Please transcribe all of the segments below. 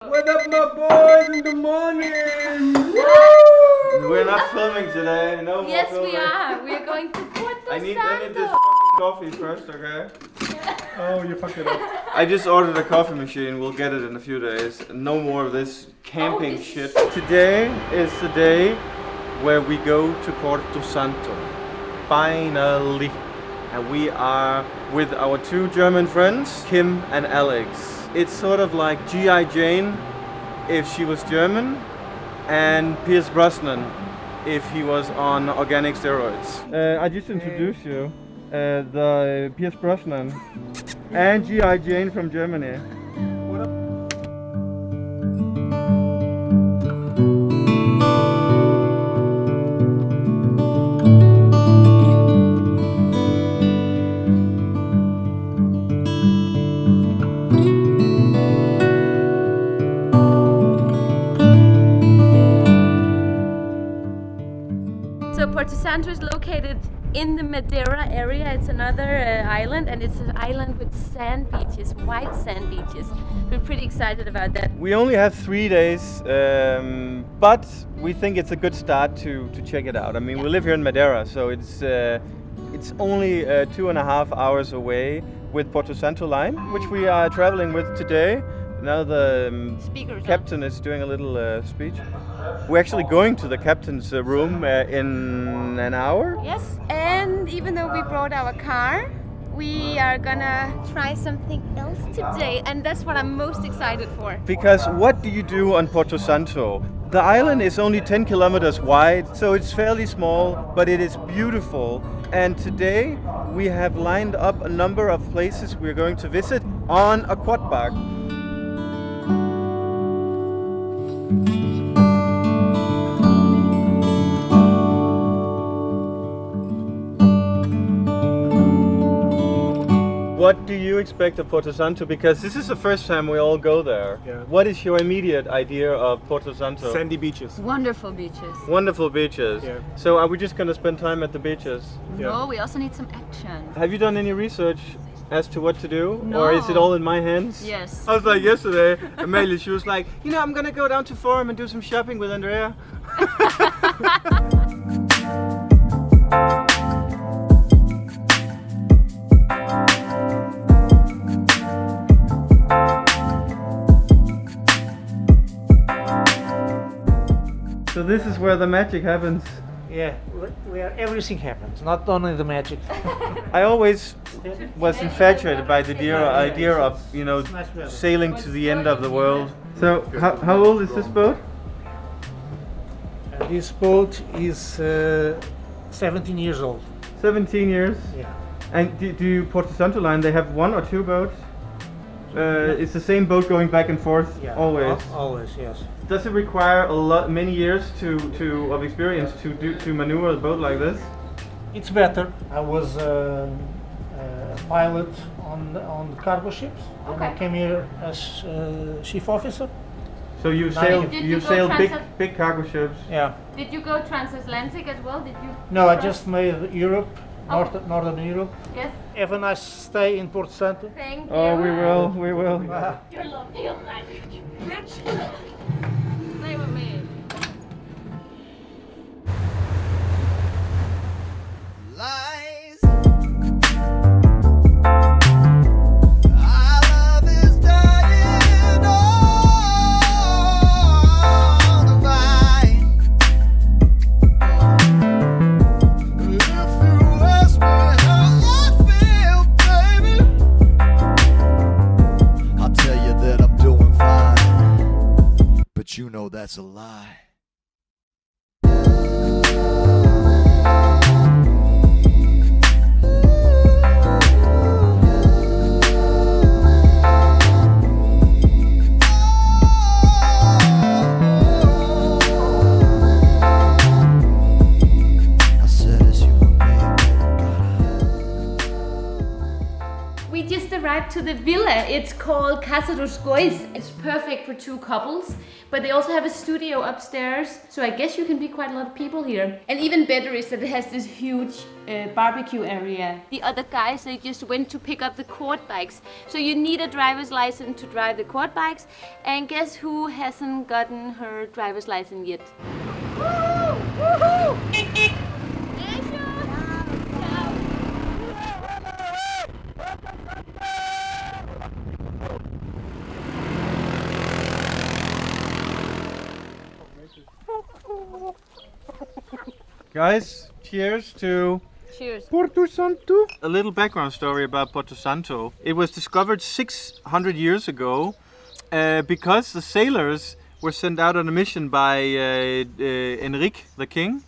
What up, my boys, in the morning? We're not filming today. No more Yes, filming. we are. We are going to Porto I need Santo. this coffee first, okay? Oh, you fucked it up. I just ordered a coffee machine. We'll get it in a few days. No more of this camping this shit. Today is the day where we go to Porto Santo. Finally. And we are with our two German friends, Kim and Alex. It's sort of like G.I. Jane if she was German, and Pierce Brosnan if he was on organic steroids. I just introduced you, the Pierce Brosnan and G.I. Jane from Germany. What up? So Porto Santo is located in the Madeira area. It's another island, and it's an island with sand beaches, white sand beaches. We're pretty excited about that. We only have 3 days, but we think it's a good start to check it out. I mean, we live here in Madeira, so it's only 2.5 hours away with Porto Santo line, which we are traveling with today. Now the Speakers on. captain is doing a little speech. We're actually going to the captain's room in an hour. Yes, and even though we brought our car, we are gonna try something else today, and that's what I'm most excited for. Because what do you do on Porto Santo? The island is only 10 kilometers wide, so it's fairly small, but it is beautiful. And today we have lined up a number of places we're going to visit on a quad bike. What do you expect of Porto Santo? Because this is the first time we all go there. Yeah. What is your immediate idea of Porto Santo? Sandy beaches. Wonderful beaches. Wonderful beaches. Yeah. So are we just going to spend time at the beaches? Yeah. No, we also need some action. Have you done any research as to what to do? No. Or is it all in my hands? Yes. I was like yesterday, Amelia, she was like, you know, I'm going to go down to Forum and do some shopping with Andrea. So this is where the magic happens. Yeah, where everything happens, not only the magic. I always was infatuated by the idea of, you know, sailing to the end of the world. So how old is this boat? This boat is 17 years old. 17 years. Yeah. And do you Porto Santo line? They have 1 or 2 boats. It's the same boat going back and forth Yeah. always. Always, yes. Does it require many years of experience to maneuver a boat like this? It's better. I was a pilot on cargo ships. And I Okay. came here as chief officer. So you Did you go sail transit- big cargo ships. Yeah. Did you go transatlantic as well? Did you? No, I just made Europe, Okay. Northern Europe. Yes. Have a nice stay in Porto Santo. Thank you. Oh, we will. You're lovely, you're nice. Play with me. Lies. Our love is dying on the vine. If you ask me how I feel, baby, I'll tell you that I'm doing fine. But you know that's a lie. I said as you were made. We just arrived back to the villa. It's called Casa dos Gois. It's perfect for 2 couples, but they also have a studio upstairs, so I guess you can be quite a lot of people here. And even better is that it has this huge barbecue area. The other guys, they just went to pick up the quad bikes, so you need a driver's license to drive the quad bikes. And guess who hasn't gotten her driver's license yet? Woo! Woohoo! Guys, cheers to Cheers. Porto Santo. A little background story about Porto Santo. It was discovered 600 years ago because the sailors were sent out on a mission by Enrique the king,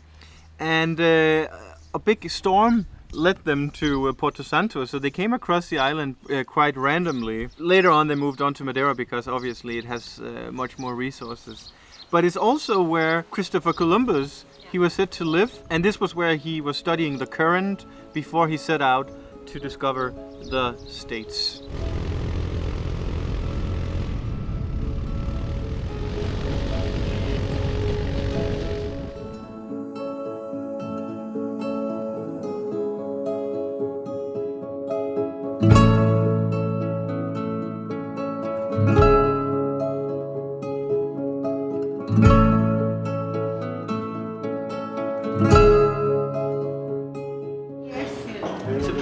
and a big storm led them to Porto Santo, so they came across the island quite randomly. Later on they moved on to Madeira because obviously it has much more resources. But it's also where Christopher Columbus, he was said to live, and this was where he was studying the current before he set out to discover the States.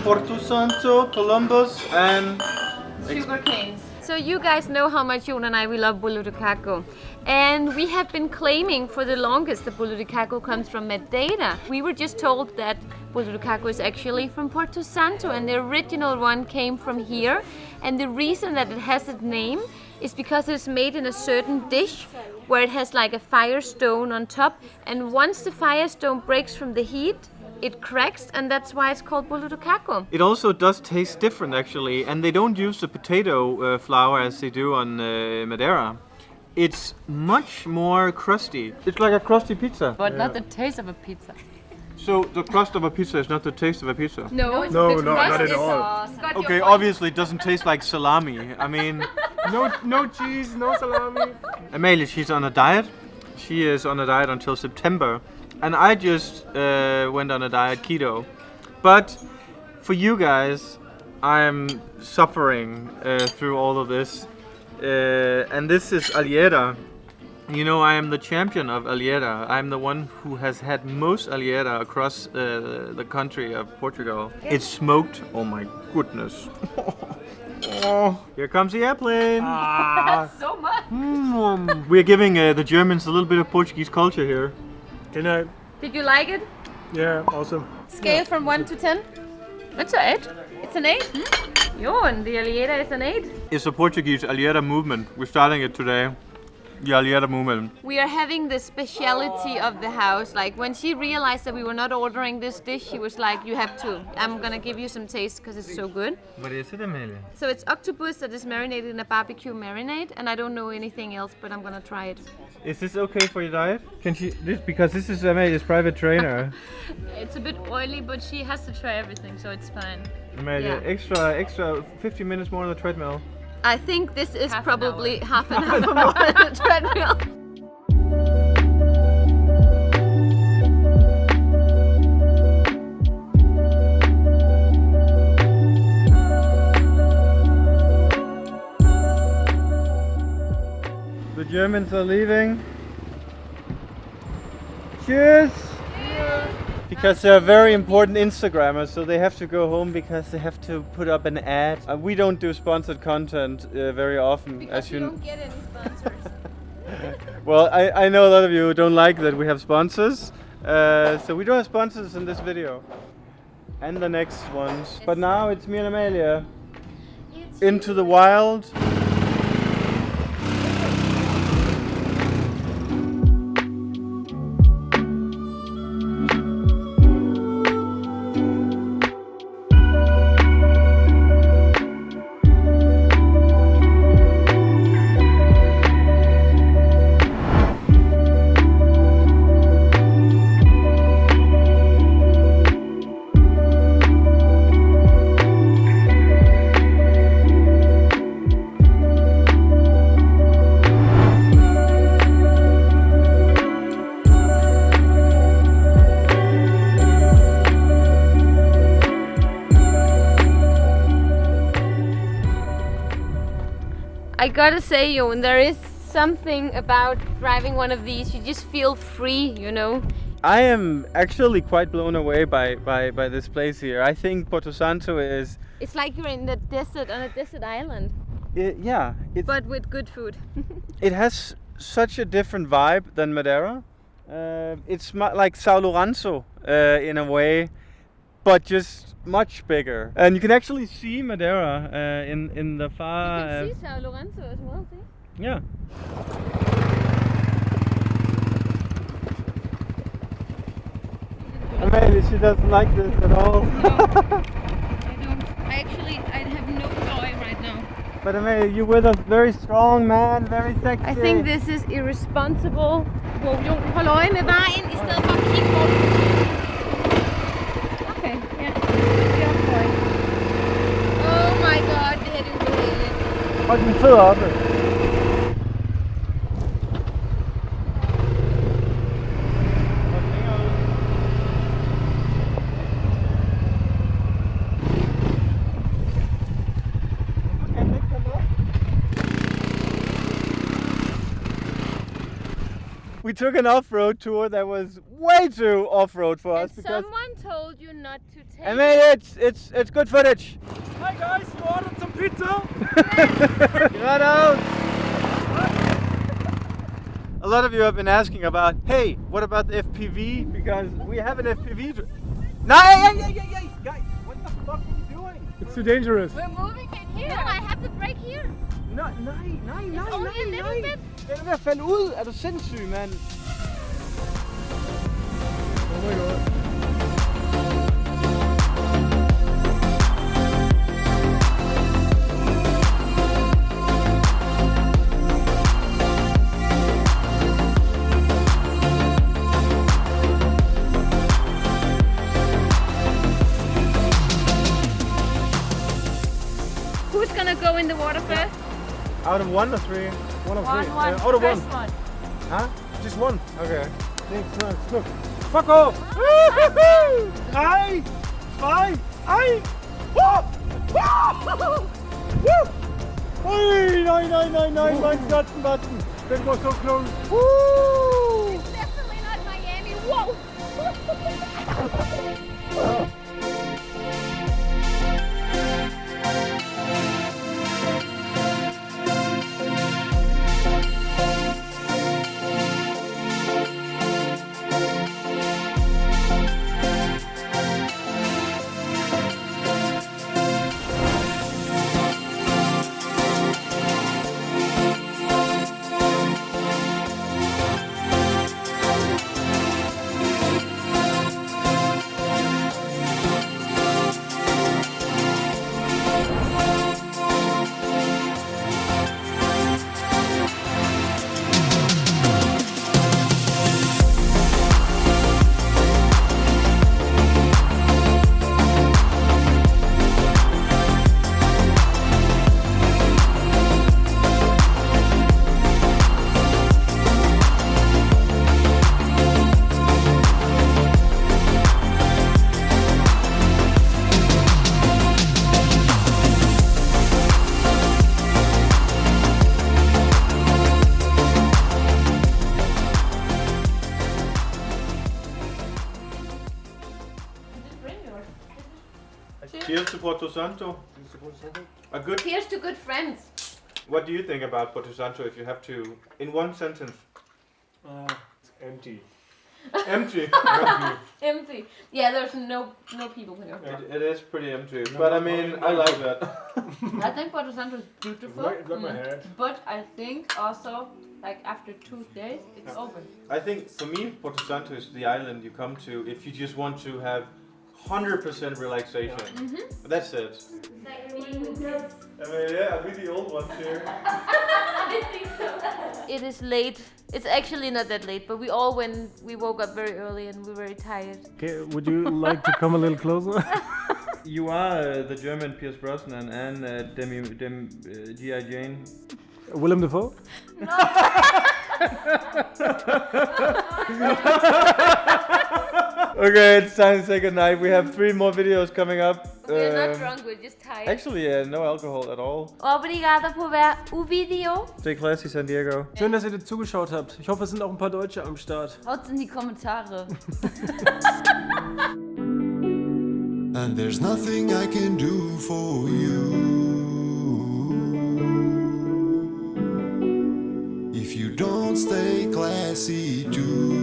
Porto Santo, Columbus, and Sugar canes. So you guys know how much Jon and I, we love bolo de caco. And we have been claiming for the longest that bolo de caco comes from Madeira. We were just told that bolo de caco is actually from Porto Santo, and the original one came from here. And the reason that it has its name is because it's made in a certain dish where it has like a firestone on top. And once the firestone breaks from the heat, it cracks, and that's why it's called bolo de caco. it also does taste different actually, and they don't use the potato flour as they do on Madeira. It's much more crusty. It's like a crusty pizza. But not the taste of a pizza. So the crust of a pizza is not the taste of a pizza? No, it's No, the no, crust not at is- all. Got your Okay, point. obviously it doesn't taste like salami. I mean, No cheese, no salami. Amalie, she's on a diet. She is on a diet until September. And I just went on a diet keto. But for you guys, I'm suffering through all of this. And this is alheira. You know, I am the champion of alheira. I'm the one who has had most alheira across the country of Portugal. It's smoked. Oh my goodness. Oh, here comes the airplane. That's so much. We're giving the Germans a little bit of Portuguese culture here. Can I? Did you like it? Yeah, awesome. Scale from 1 to 10? It's an 8. It's an 8? Jon, the alheira is an 8. It's a Portuguese alheira movement. We're starting it today. The alheira movement. We are having the speciality of the house. Like when she realized that we were not ordering this dish, she was like, you have to. I'm gonna give you some taste because it's so good. What is it, Amelia? So it's octopus that is marinated in a barbecue marinade, and I don't know anything else, but I'm gonna try it. Is this okay for your diet? Can she? Because this is Amelia's private trainer. It's a bit oily, but she has to try everything, so it's fine. Amelia, Yeah. extra 15 minutes more on the treadmill. I think this is probably half an hour more on the treadmill. The Germans are leaving. Cheers! Because they're very important Instagrammers, so they have to go home because they have to put up an ad. We don't do sponsored content very often, as you don't get any sponsors. Well, I know a lot of you don't like that we have sponsors, so we don't have sponsors in this video and the next ones. But now it's me and Amelia into the wild. gotta say, Jon, there is something about driving one of these. You just feel free, you know. I am actually quite blown away by this place here. I think Porto Santo is... It's like you're in the desert, on a desert island, but with good food. It has such a different vibe than Madeira. It's like São Lourenço in a way, but just much bigger. And you can actually see Madeira in the far... You can see São Lourenço as well, see? Yeah. Maybe she doesn't like this at all. No, I don't. I have no joy right now. But Amelia, you're with a very strong man, very sexy. I think this is irresponsible. Wow, Jon, hold øje med vejen i stedet for at kigge på den. Okay, ja. Good job, boy. Oh my god, det her det er ubehageligt. Hold din fødder oppe. We took an off-road tour that was way too off-road for us And because... someone told you not to take I mean, it's good footage. Hi guys, you ordered some pizza? Get out! A lot of you have been asking about, hey, what about the FPV? Because we have an FPV. No, hey, guys, what the fuck are you doing? It's too dangerous. We're moving in here. No, I have the brake here. Nej. It's only a little bit. Den er ved at falde ud. Er du sindssyg, mand? Oh my god. Who's gonna go in the water first? Out of 1 or 3? One of One. three. Out of one. First one. Huh? Just one. Okay. Thanks, nice. Look. Fuck off! 3, 2, 1. Oi, nein, mein Button. That was so close. Woo! It's definitely not Miami. Whoa! Cheers to Porto Santo. A good. Here's to good friends. What do you think about Porto Santo if you have to, in one sentence? It's empty. Empty. Empty. Yeah, there's no people here. It is pretty empty, but I mean, I like that. I think Porto Santo is beautiful. Got my head. But I think also, like after 2 days, it's over. I think for me, Porto Santo is the island you come to if you just want to have 100% relaxation. That's it. Like being with kids. I mean, yeah, we're the old ones here. I think so. It is late. It's actually not that late, but we woke up very early and we're very tired. Okay, would you like to come a little closer? You are the German Pierce Brosnan and G.I. Jane. Willem Dafoe? Okay, it's time to say goodnight. We have 3 more videos coming up. We're not drunk, we're just tired. Actually, no alcohol at all. Obrigada por ver o video. Stay classy, San Diego. Schön, dass ihr zugeschaut habt. Ich hoffe, es sind auch ein paar Deutsche am Start. Haut's in die Kommentare. And there's nothing I can do for you. If you don't stay classy too.